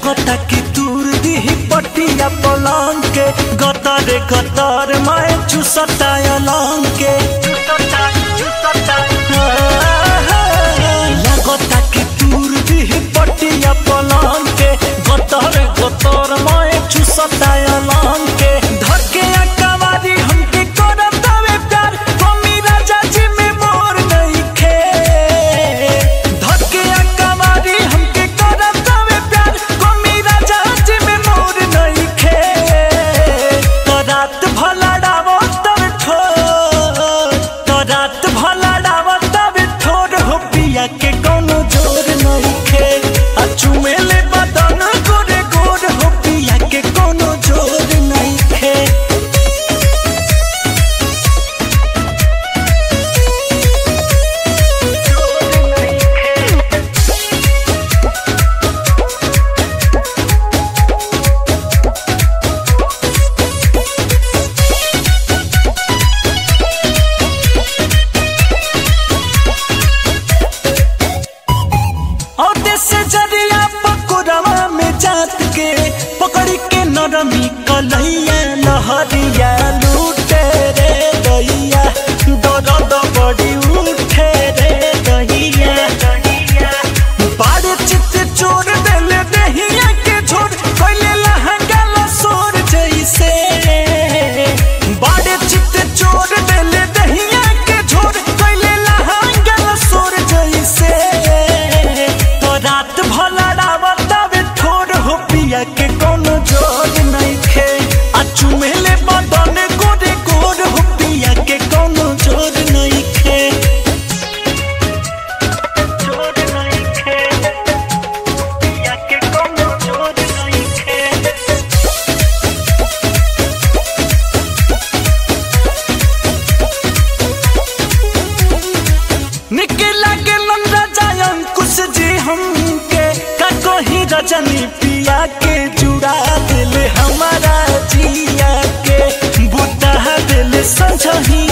लगता कि दूर दी पटिया पलंग के गतर गतर मैं चुसता अलंग के लगता कि दूर दी पटिया पलंग के गतर गतर मैं चुसता अलंग के धके कवारी हमके करता वे प्यार मम्मी राजा जी में मोर नहीं खे धके कवारी हमके करता वे प्यार मम्मी राजा जी में मोर नहीं खे तो रात भला डावो तब ठोर तो रात भला डावो तब ठोर हो पिया के कोनो जोर नहीं खे आ चुमेले बदन गोरे गोर हो पिया के कोनो जोर नहीं खे और देसे जरिया पकुरवा में जात के पकड़ी के नरमी कलैया लहरिया लूटे रे दैया दर्द बड़ी उठे रे दैया बाड़े चित चोर देले दहिया के झोर कैले लहंगा लसोर जैसे बाड़े चित चोर देले दहिया के झोर कैले लहंगा लसोर जैसे रात भला डावता वे ठोर हो पिया के कोनो जोर नहीं खे आ चुमेले बदन गोरे गोर हो पिया के कोनो जोर नहीं खे जोर नहीं खे पिया के कोनो जोर नहीं खे निकला के नंदा जायन कुछ जी हमके का कोही रजनी पिया के जुड़ा दिल हमारा जिया के बुता दिल संझही